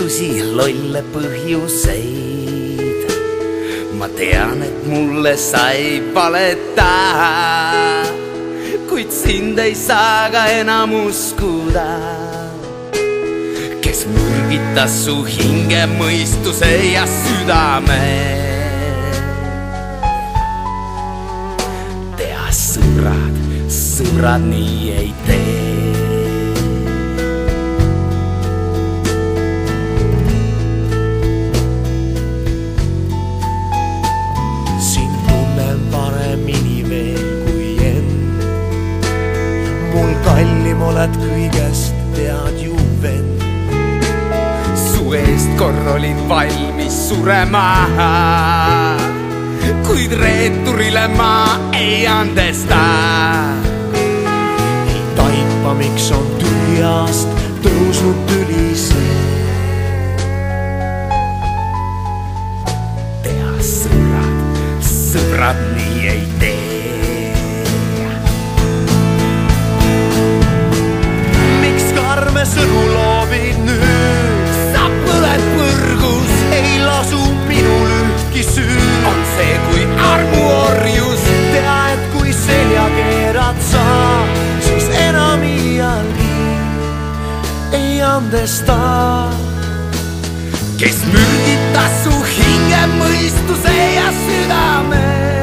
mitmesugusi lolle põhjuseid. Ma tean, et mulle sai valetada, kuid sind ei saa ka enam uskuda. Kes mürgitas su hinge, mõistuse ja südame. Tea sõbrad, sõbrad nii ei tee. Mul kallim oled kõigest, tead ju vend. Su eest kord olin valmis surema, kuid reeturile ma ei andesta. Ei taipa, miks on tühjast tõusnud tüli see. Tea sõbrad, sõbrad nii ei tee. Sõnu loobid nüüd, sa põled põrgus, ei lasu minul ühtki süü. On see kui armuorjus, tea, et kui selja keerad sa, siis enam iialgi ei andesta. Kes mürgitas su hinge, mõistuse ja südame.